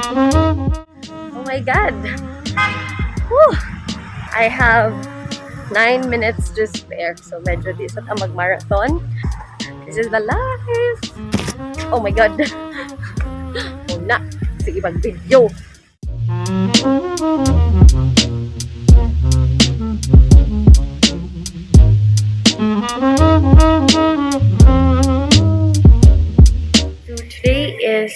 Oh my god! Whew! I have 9 minutes to spare. So medyo di sa mag-marathon. This is the life! Oh my god! Oh na! Sige, mag-video! So today is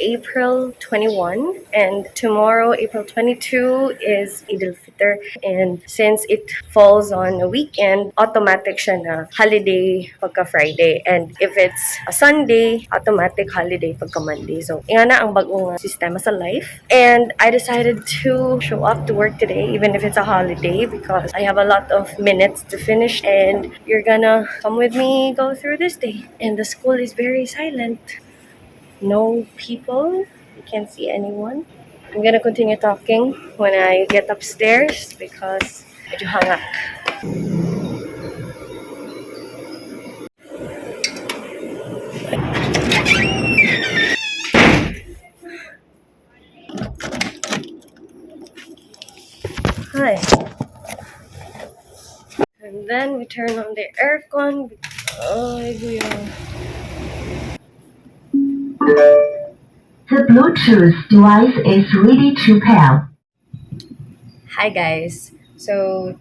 April 21 and tomorrow, April 22, is Eid al-Fitr. And since it falls on a weekend, automatic siya na holiday pagka Friday. And if it's a Sunday, automatic holiday pagka Monday. So, yan na ang bagong sistema sa life. And I decided to show up to work today, even if it's a holiday, because I have a lot of minutes to finish. And you're gonna come with me go through this day. And the school is very silent. No people. You can't see anyone. I'm gonna continue talking when I get upstairs because medyo hangak. Hi. And then we turn on the aircon. Ay, kuya. The Bluetooth device is ready to pair. Hi guys. So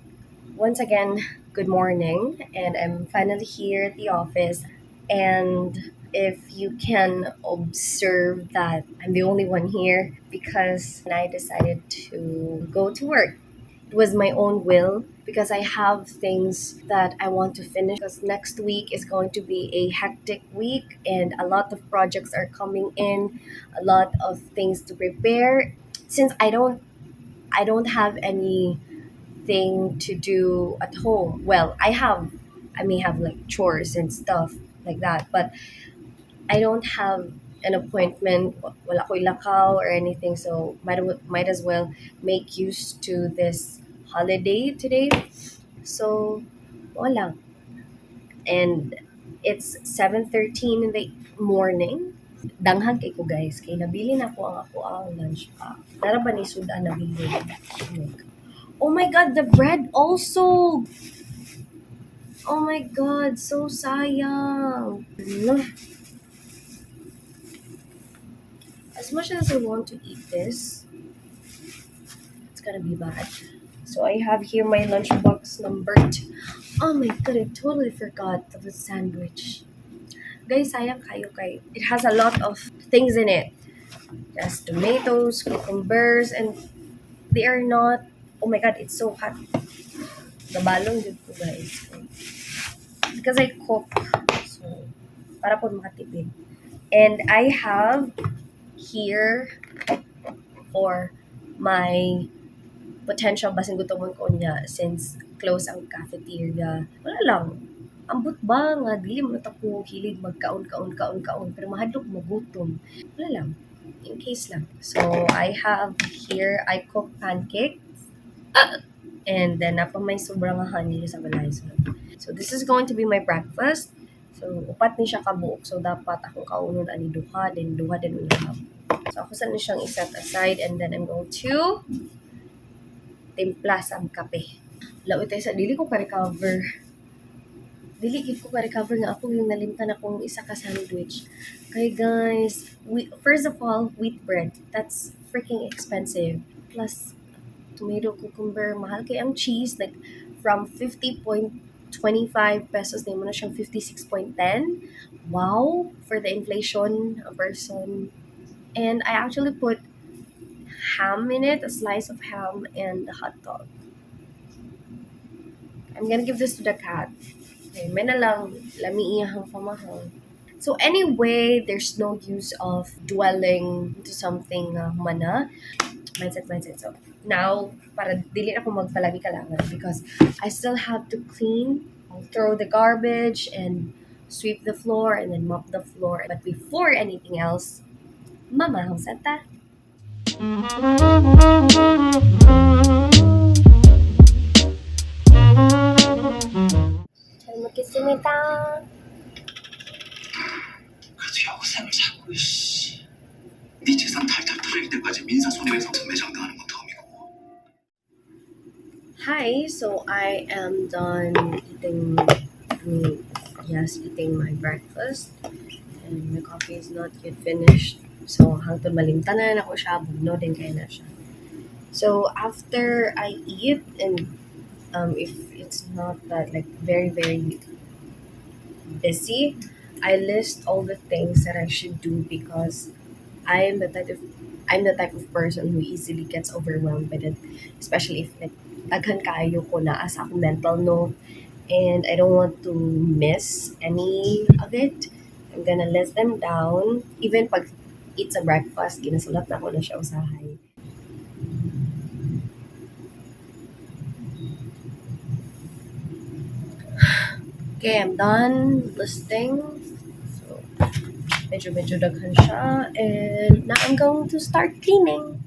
once again, good morning, and I'm finally here at the office. And if you can observe that I'm the only one here because I decided to go to work. It was my own will because I have things that I want to finish because next week is going to be a hectic week and a lot of projects are coming in, a lot of things to prepare. Since I don't have anything to do at home. Well, I may have like chores and stuff like that, but I don't have an appointment, wala ko ilakaw or anything, so might as well make use to this holiday today. So, wala. And it's 7:13 in the morning. Danghag kay ko guys, kay nabili na ko ang ako ang lunch pack. Tara ba ni sudan nabili? Oh my god, the bread also! Oh my god, so sayang. As much as I want to eat this, it's gonna be bad. So I have here my lunchbox number 2. Oh my god, I totally forgot of the sandwich. Guys, sayang kayo kay. It has a lot of things in it. It has tomatoes, cucumbers, and they are not. Oh my god, it's so hot. Nabalong din ko guys. Because I cook. So, para po makatipid. And I have here for my potential basing gutomon ko niya since close ang cafeteria. Wala lang. Ambot ba nga dili mo ta ko hilig magkaon pero mahadlok magutom. Wala lang. In case lang. So I have here I cook pancakes. And then napa may sobrang honey sa balay. So this is going to be my breakfast. So upat ni siya kabuok. So dapat akong kaunon ani duha din ulahap. So ako sa ni siyang iset aside and then I'm going to timpla sa kape. Laot tayo sa dili ko ka-recover. Dili gid ko ka-recover nga ako yung nalimtan akong isa ka sandwich. Kay guys, first of all, wheat bread. That's freaking expensive. Plus tomato, cucumber, mahal kay ang cheese like from 50.25 pesos na mo na siyang 56.10. Wow, for the inflation a person. And I actually put ham in it, a slice of ham and a hot dog. I'm gonna give this to the cat. Okay, may na lang lami iyahang pamahal. So anyway, there's no use of dwelling to something mana. Mindset. So now, para dili ako magpalagi kalangan because I still have to clean, I'll throw the garbage and sweep the floor and then mop the floor. But before anything else, mama, how's that? 잘 먹겠습니다. 그래도 여고생을 자꾸 씨. 네 재산 탈탈 털을 때까지 민사 손해배상 매장당하는 건 덤이고. Hi, so I am done eating, eating my breakfast. And my coffee is not yet finished. So, hangtod malimtanan ako siya, bugno din kayo na siya. So, after I eat, and if it's not that like very, very busy, I list all the things that I should do because I'm the type of I'm the type of person who easily gets overwhelmed by it, especially if like daghan kaayo ko na as akong mental note and I don't want to miss any of it. I'm gonna list them down. Even pag it's a breakfast, ginasulat na ko na siya usahay. Okay, I'm done listing. So, medyo daghan siya. And now I'm going to start cleaning.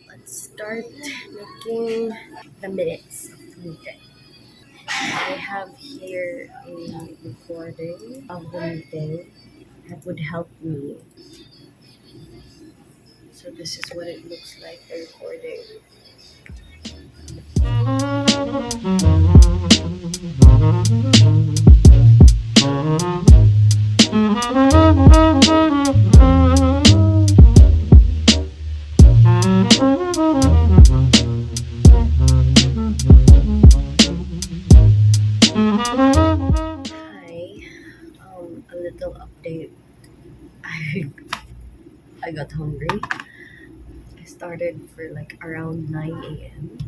Let's start making the minutes of the meeting. I have here a recording of the meeting that would help me. So this is what it looks like, the recording. Hi, a little update. I got hungry. I started for like around 9 a.m.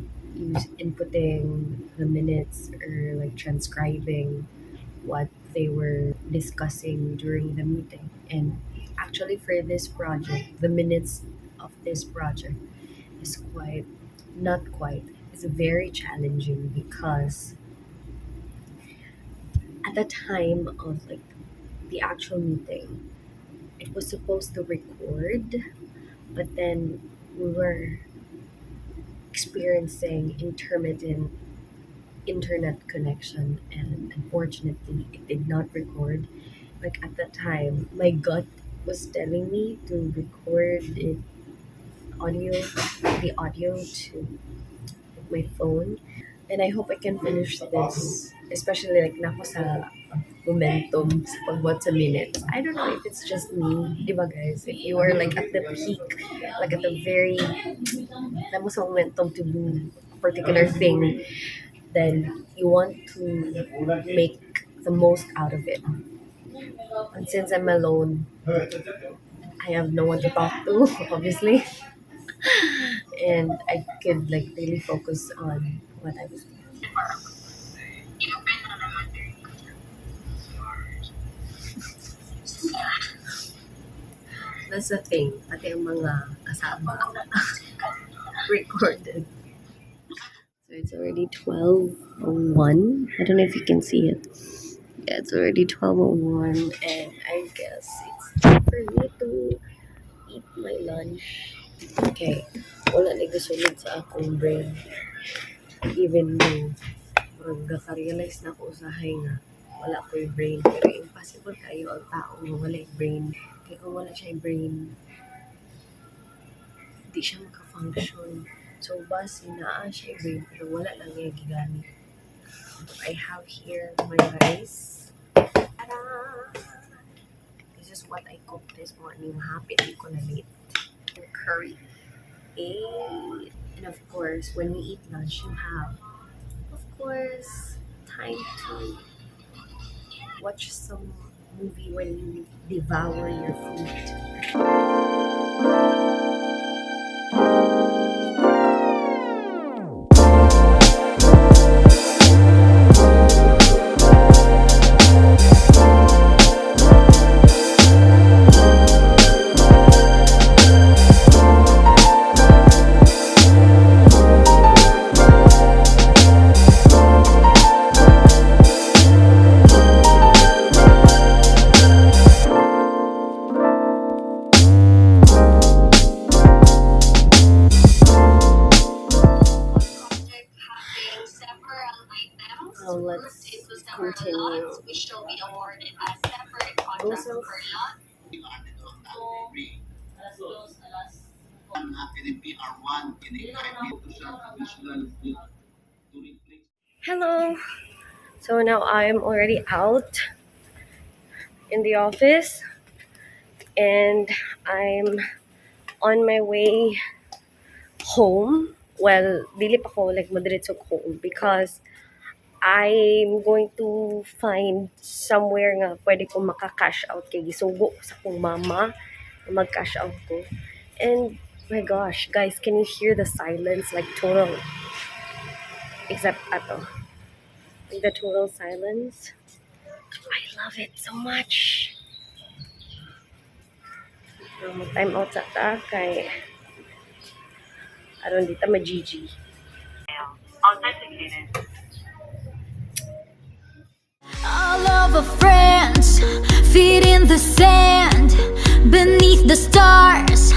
Inputting the minutes or like transcribing what they were discussing during the meeting. And actually, for this project, the minutes of this project is not quite, it's very challenging because at the time of like the actual meeting, it was supposed to record, but then we were experiencing intermittent internet connection and unfortunately it did not record. Like at that time my gut was telling me to record audio the audio to my phone, and I hope I can finish this, especially like nako sa momentum sa pagbuhat sa minutes. I don't know if it's just me, diba guys? If you are like at the peak, like at the very namo sa momentum to do a particular thing, then you want to make the most out of it. And since I'm alone, I have no one to talk to, obviously, and I could like really focus on what I was doing. That's the thing, pati ang mga kasama recorded. So it's already 12:01. I don't know if you can see it. Yeah, it's already 12:01, and I guess it's time for me to eat my lunch. Okay, wala na gasulod sa akong brain. Even though, parang gaka-realize na ako usahay nga, wala ko yung brain. Pero impossible kayo ang tao na wala yung brain. Kaya kung wala siya yung brain, hindi siya maka-function. So, base na siya yung brain, pero wala lang niya gigamit. I have here my rice. Ta-da! This is what I cooked this morning. Happy di ko na late. Curry. And of course, when we eat lunch, you have, of course, time to watch some movie when you devour your food. Now let's continue. Also, NPR1 in-invite to sa traditional food to replace hello. So now I'm already out in the office and I'm on my way home. Well, dili pa ko like madiretso home because I'm going to find somewhere nga pwede ko maka-cash out kay gisugo ko sa kong mama na mag-cash out ko. And my gosh, guys, can you hear the silence? Like total, except ato. Like the total silence. I love it so much. Mag-time out sa ta kay aron dita ma-GG. All of our friends, feet in the sand, beneath the stars.